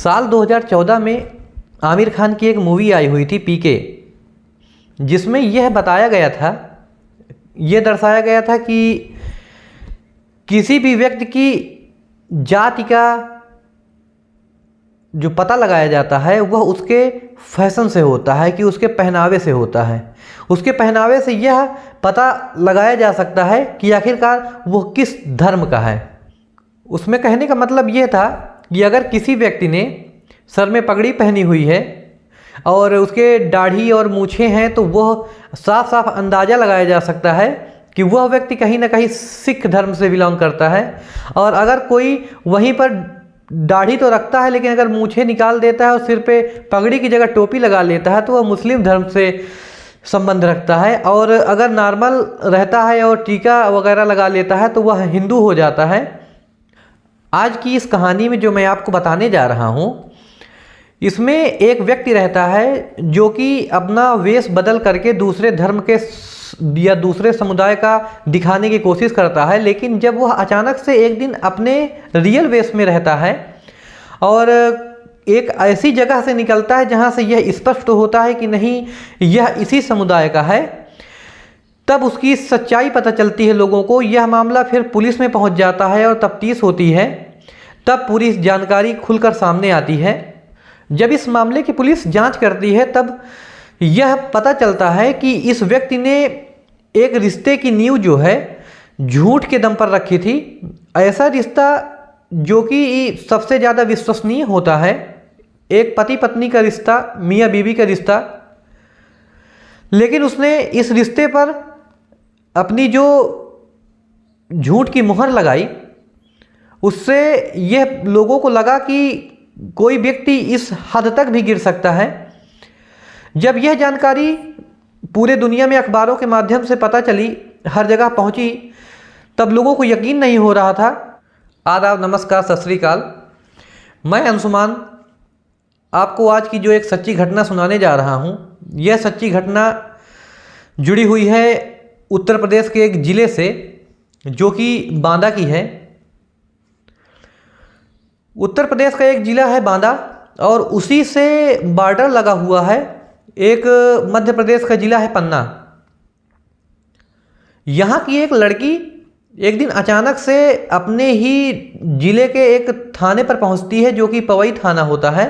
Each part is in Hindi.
साल 2014 में आमिर खान की एक मूवी आई हुई थी पीके, जिसमें यह बताया गया था, यह दर्शाया गया था कि किसी भी व्यक्ति की जाति का जो पता लगाया जाता है वह उसके फैशन से होता है, कि उसके पहनावे से होता है। उसके पहनावे से यह पता लगाया जा सकता है कि आखिरकार वह किस धर्म का है। उसमें कहने का मतलब यह था कि अगर किसी व्यक्ति ने सर में पगड़ी पहनी हुई है और उसके दाढ़ी और मूछें हैं, तो वह साफ साफ अंदाज़ा लगाया जा सकता है कि वह व्यक्ति कहीं ना कहीं सिख धर्म से बिलोंग करता है। और अगर कोई वहीं पर दाढ़ी तो रखता है लेकिन अगर मूछें निकाल देता है और सिर पे पगड़ी की जगह टोपी लगा लेता है, तो वह मुस्लिम धर्म से संबंध रखता है। और अगर नॉर्मल रहता है और टीका वगैरह लगा लेता है तो वह हिंदू हो जाता है। आज की इस कहानी में जो मैं आपको बताने जा रहा हूँ, इसमें एक व्यक्ति रहता है जो कि अपना वेश बदल करके दूसरे धर्म के या दूसरे समुदाय का दिखाने की कोशिश करता है, लेकिन जब वह अचानक से एक दिन अपने रियल वेश में रहता है और एक ऐसी जगह से निकलता है जहां से यह स्पष्ट होता है कि नहीं, यह इसी समुदाय का है, तब उसकी सच्चाई पता चलती है लोगों को। यह मामला फिर पुलिस में पहुंच जाता है और तफ्तीश होती है, तब पूरी जानकारी खुलकर सामने आती है। जब इस मामले की पुलिस जांच करती है तब यह पता चलता है कि इस व्यक्ति ने एक रिश्ते की नींव जो है झूठ के दम पर रखी थी। ऐसा रिश्ता जो कि सबसे ज़्यादा विश्वसनीय होता है, एक पति पत्नी का रिश्ता, मियाँ बीवी का रिश्ता, लेकिन उसने इस रिश्ते पर अपनी जो झूठ की मुहर लगाई, उससे यह लोगों को लगा कि कोई व्यक्ति इस हद तक भी गिर सकता है। जब यह जानकारी पूरे दुनिया में अखबारों के माध्यम से पता चली, हर जगह पहुंची, तब लोगों को यकीन नहीं हो रहा था। आदाब, नमस्कार, सत श्री अकाल। मैं अंशुमान आपको आज की जो एक सच्ची घटना सुनाने जा रहा हूं, यह सच्ची घटना जुड़ी हुई है उत्तर प्रदेश के एक ज़िले से जो कि बांदा की है। उत्तर प्रदेश का एक ज़िला है बांदा और उसी से बॉर्डर लगा हुआ है एक मध्य प्रदेश का ज़िला है पन्ना। यहाँ की एक लड़की एक दिन अचानक से अपने ही ज़िले के एक थाने पर पहुँचती है जो कि पवई थाना होता है।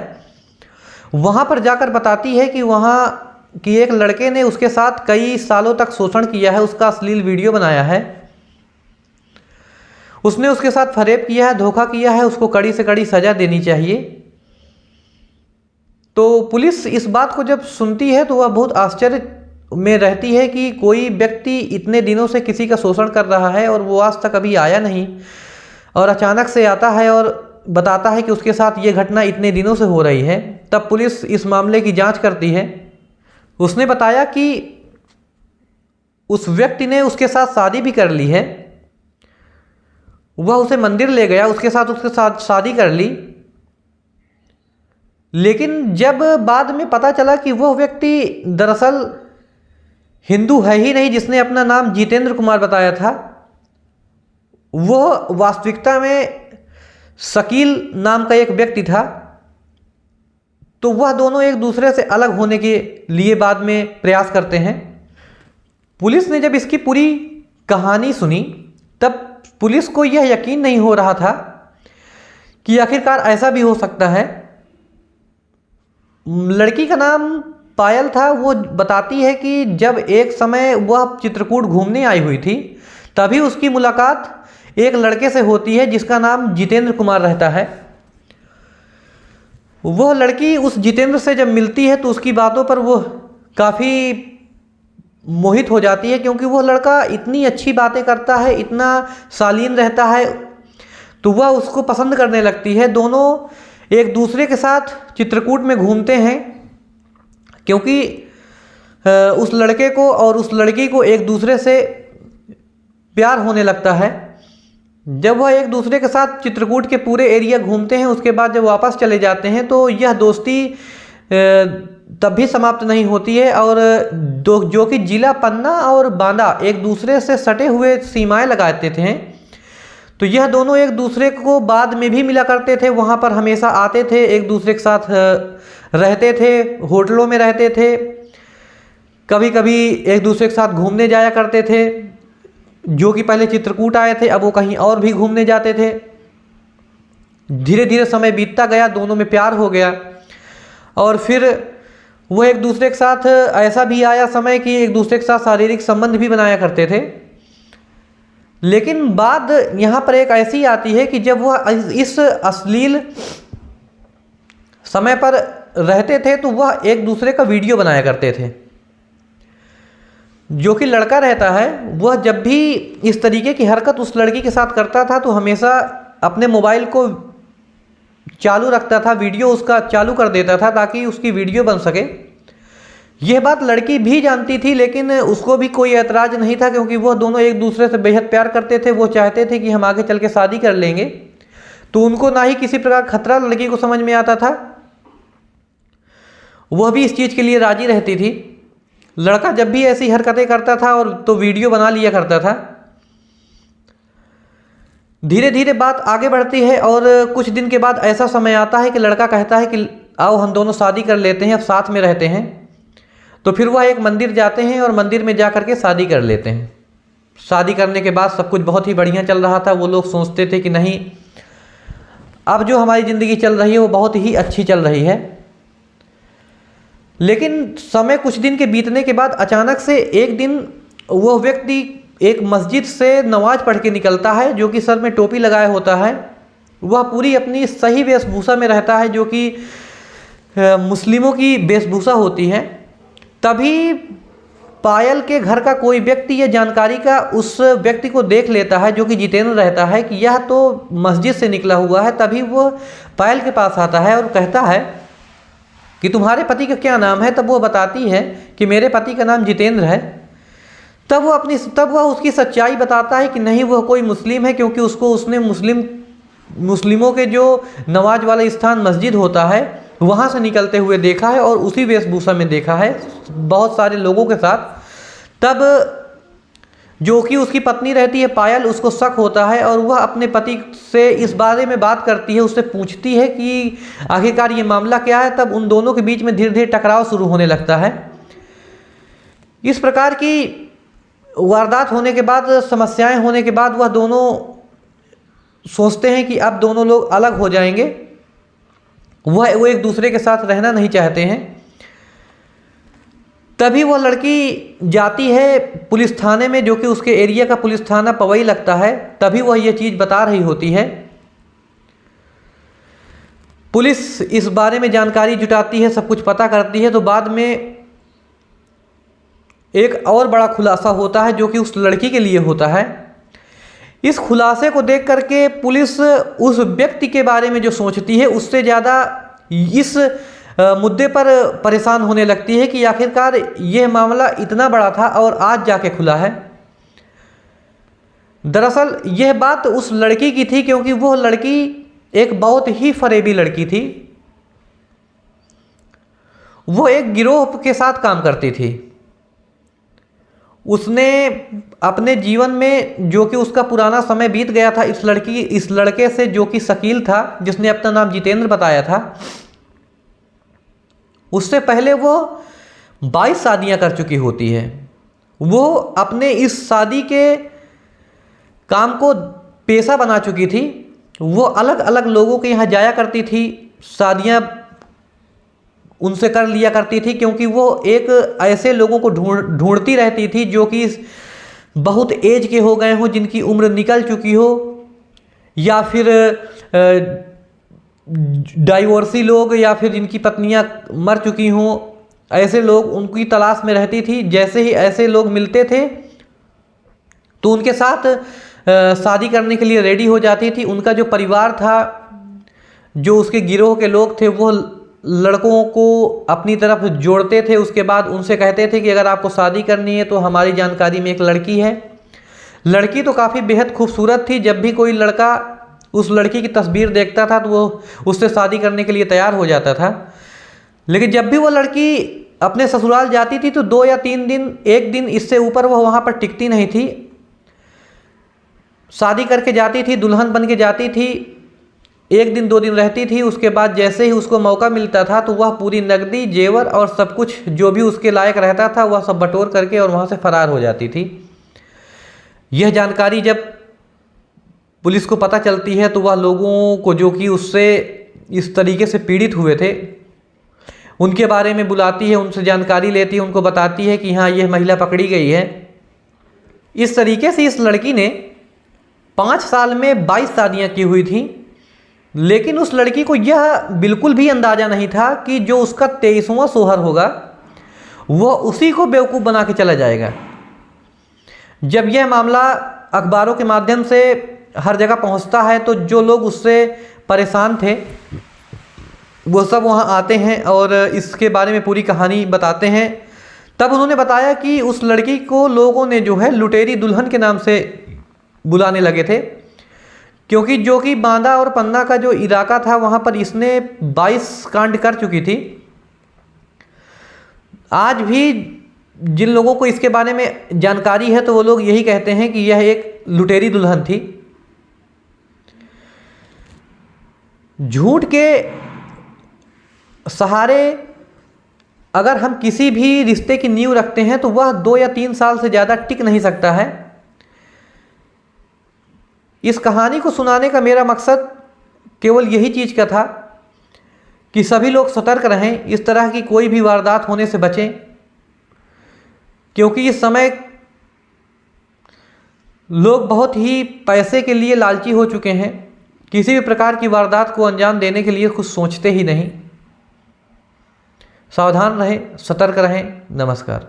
वहाँ पर जाकर बताती है कि वहाँ कि एक लड़के ने उसके साथ कई सालों तक शोषण किया है, उसका अश्लील वीडियो बनाया है, उसने उसके साथ फरेब किया है, धोखा किया है, उसको कड़ी से कड़ी सज़ा देनी चाहिए। तो पुलिस इस बात को जब सुनती है तो वह बहुत आश्चर्य में रहती है कि कोई व्यक्ति इतने दिनों से किसी का शोषण कर रहा है और वो आज तक अभी आया नहीं, और अचानक से आता है और बताता है कि उसके साथ ये घटना इतने दिनों से हो रही है। तब पुलिस इस मामले की जांच करती है। उसने बताया कि उस व्यक्ति ने उसके साथ शादी भी कर ली है, वह उसे मंदिर ले गया, उसके साथ शादी कर ली, लेकिन जब बाद में पता चला कि वह व्यक्ति दरअसल हिंदू है ही नहीं, जिसने अपना नाम जितेंद्र कुमार बताया था, वह वास्तविकता में शकील नाम का एक व्यक्ति था। तो वह दोनों एक दूसरे से अलग होने के लिए बाद में प्रयास करते हैं। पुलिस ने जब इसकी पूरी कहानी सुनी तब पुलिस को यह यकीन नहीं हो रहा था कि आखिरकार ऐसा भी हो सकता है। लड़की का नाम पायल था। वो बताती है कि जब एक समय वह चित्रकूट घूमने आई हुई थी तभी उसकी मुलाकात एक लड़के से होती है जिसका नाम जितेंद्र कुमार रहता है। वह लड़की उस जितेंद्र से जब मिलती है तो उसकी बातों पर वो काफ़ी मोहित हो जाती है, क्योंकि वह लड़का इतनी अच्छी बातें करता है, इतना शालीन रहता है, तो वह उसको पसंद करने लगती है। दोनों एक दूसरे के साथ चित्रकूट में घूमते हैं, क्योंकि उस लड़के को और उस लड़की को एक दूसरे से प्यार होने लगता है। जब वह एक दूसरे के साथ चित्रकूट के पूरे एरिया घूमते हैं, उसके बाद जब वापस चले जाते हैं तो यह दोस्ती तब भी समाप्त नहीं होती है। और जो कि जिला पन्ना और बांदा एक दूसरे से सटे हुए सीमाएं लगाते थे, तो यह दोनों एक दूसरे को बाद में भी मिला करते थे, वहाँ पर हमेशा आते थे, एक दूसरे के साथ रहते थे, होटलों में रहते थे, कभी कभी एक दूसरे के साथ घूमने जाया करते थे। जो कि पहले चित्रकूट आए थे, अब वो कहीं और भी घूमने जाते थे। धीरे धीरे समय बीतता गया, दोनों में प्यार हो गया और फिर वो एक दूसरे के साथ ऐसा भी आया समय कि एक दूसरे के साथ शारीरिक संबंध भी बनाया करते थे। लेकिन बात यहाँ पर एक ऐसी आती है कि जब वह इस अश्लील समय पर रहते थे तो वह एक दूसरे का वीडियो बनाया करते थे। जो कि लड़का रहता है वह जब भी इस तरीके की हरकत उस लड़की के साथ करता था तो हमेशा अपने मोबाइल को चालू रखता था, वीडियो उसका चालू कर देता था ताकि उसकी वीडियो बन सके। यह बात लड़की भी जानती थी, लेकिन उसको भी कोई ऐतराज़ नहीं था क्योंकि वह दोनों एक दूसरे से बेहद प्यार करते थे। वो चाहते थे कि हम आगे चल के शादी कर लेंगे, तो उनको ना ही किसी प्रकार खतरा लड़की को समझ में आता था, वह भी इस चीज़ के लिए राजी रहती थी। लड़का जब भी ऐसी हरकतें करता था और तो वीडियो बना लिया करता था। धीरे धीरे बात आगे बढ़ती है और कुछ दिन के बाद ऐसा समय आता है कि लड़का कहता है कि आओ हम दोनों शादी कर लेते हैं, अब साथ में रहते हैं। तो फिर वह एक मंदिर जाते हैं और मंदिर में जा कर के शादी कर लेते हैं। शादी करने के बाद सब कुछ बहुत ही बढ़िया चल रहा था। वो लोग सोचते थे कि नहीं, अब जो हमारी ज़िंदगी चल रही है वो बहुत ही अच्छी चल रही है। लेकिन समय कुछ दिन के बीतने के बाद अचानक से एक दिन वह व्यक्ति एक मस्जिद से नमाज पढ़ के निकलता है, जो कि सर में टोपी लगाए होता है। वह पूरी अपनी सही वेशभूषा में रहता है, जो कि मुस्लिमों की वेशभूषा होती है। तभी पायल के घर का कोई व्यक्ति ये जानकारी का उस व्यक्ति को देख लेता है, जो कि जितेंद्र रहता है, कि यह तो मस्जिद से निकला हुआ है। तभी वह पायल के पास आता है और कहता है कि तुम्हारे पति का क्या नाम है। तब वो बताती है कि मेरे पति का नाम जितेंद्र है। तब वह उसकी सच्चाई बताता है कि नहीं, वह कोई मुस्लिम है, क्योंकि उसने मुस्लिमों के जो नमाज वाला स्थान मस्जिद होता है वहाँ से निकलते हुए देखा है और उसी वेशभूषा में देखा है बहुत सारे लोगों के साथ। तब जो कि उसकी पत्नी रहती है पायल, उसको शक होता है और वह अपने पति से इस बारे में बात करती है, उससे पूछती है कि आखिरकार ये मामला क्या है। तब उन दोनों के बीच में धीरे धीरे टकराव शुरू होने लगता है। इस प्रकार की वारदात होने के बाद, समस्याएं होने के बाद, वह दोनों सोचते हैं कि अब दोनों लोग अलग हो जाएंगे। वो एक दूसरे के साथ रहना नहीं चाहते हैं। तभी वह लड़की जाती है पुलिस थाने में, जो कि उसके एरिया का पुलिस थाना पवई लगता है। तभी वह यह चीज़ बता रही होती है। पुलिस इस बारे में जानकारी जुटाती है, सब कुछ पता करती है। तो बाद में एक और बड़ा खुलासा होता है, जो कि उस लड़की के लिए होता है। इस खुलासे को देख करके पुलिस उस व्यक्ति के बारे में जो सोचती है उससे ज़्यादा इस मुद्दे पर परेशान होने लगती है कि आखिरकार यह मामला इतना बड़ा था और आज जाके खुला है। दरअसल यह बात उस लड़की की थी, क्योंकि वह लड़की एक बहुत ही फरेबी लड़की थी। वो एक गिरोह के साथ काम करती थी। उसने अपने जीवन में, जो कि उसका पुराना समय बीत गया था, इस लड़के से, जो कि शकील था, जिसने अपना नाम जितेंद्र बताया था, उससे पहले वो 22 शादियां कर चुकी होती है। वो अपने इस शादी के काम को पेशा बना चुकी थी। वो अलग अलग लोगों के यहाँ जाया करती थी, शादियां उनसे कर लिया करती थी, क्योंकि वो एक ऐसे लोगों को ढूंढती रहती थी जो कि बहुत एज के हो गए हों, जिनकी उम्र निकल चुकी हो, या फिर डाइवोर्सी लोग, या फिर जिनकी पत्नियां मर चुकी हों। ऐसे लोग उनकी तलाश में रहती थी। जैसे ही ऐसे लोग मिलते थे तो उनके साथ शादी करने के लिए रेडी हो जाती थी। उनका जो परिवार था, जो उसके गिरोह के लोग थे, वो लड़कों को अपनी तरफ जोड़ते थे। उसके बाद उनसे कहते थे कि अगर आपको शादी करनी है तो हमारी जानकारी में एक लड़की है। लड़की तो काफ़ी बेहद खूबसूरत थी। जब भी कोई लड़का उस लड़की की तस्वीर देखता था तो वो उससे शादी करने के लिए तैयार हो जाता था। लेकिन जब भी वो लड़की अपने ससुराल जाती थी तो 2 या 3 दिन, एक दिन इससे ऊपर वह वहाँ पर टिकती नहीं थी। शादी करके जाती थी, दुल्हन बन के जाती थी, 1 दिन 2 दिन रहती थी, उसके बाद जैसे ही उसको मौका मिलता था तो वह पूरी नकदी, जेवर और सब कुछ जो भी उसके लायक रहता था वह सब बटोर करके और वहाँ से फरार हो जाती थी। यह जानकारी जब पुलिस को पता चलती है तो वह लोगों को जो कि उससे इस तरीके से पीड़ित हुए थे उनके बारे में बुलाती है, उनसे जानकारी लेती है, उनको बताती है कि हाँ यह महिला पकड़ी गई है। इस तरीके से इस लड़की ने 5 साल में 22 शादियाँ की हुई थी, लेकिन उस लड़की को यह बिल्कुल भी अंदाज़ा नहीं था कि जो उसका 23वां सोहर होगा वह उसी को बेवकूफ़ बना के चला जाएगा। जब यह मामला अखबारों के माध्यम से हर जगह पहुंचता है तो जो लोग उससे परेशान थे वो सब वहां आते हैं और इसके बारे में पूरी कहानी बताते हैं। तब उन्होंने बताया कि उस लड़की को लोगों ने जो है लुटेरी दुल्हन के नाम से बुलाने लगे थे, क्योंकि जो कि बांदा और पन्ना का जो इलाका था वहाँ पर इसने 22 कांड कर चुकी थी। आज भी जिन लोगों को इसके बारे में जानकारी है तो वो लोग यही कहते हैं कि यह एक लुटेरी दुल्हन थी। झूठ के सहारे अगर हम किसी भी रिश्ते की नींव रखते हैं तो वह 2 या 3 साल से ज़्यादा टिक नहीं सकता है। इस कहानी को सुनाने का मेरा मकसद केवल यही चीज़ का था कि सभी लोग सतर्क रहें, इस तरह की कोई भी वारदात होने से बचें, क्योंकि इस समय लोग बहुत ही पैसे के लिए लालची हो चुके हैं। किसी भी प्रकार की वारदात को अंजाम देने के लिए कुछ सोचते ही नहीं। सावधान रहें, सतर्क रहें। नमस्कार।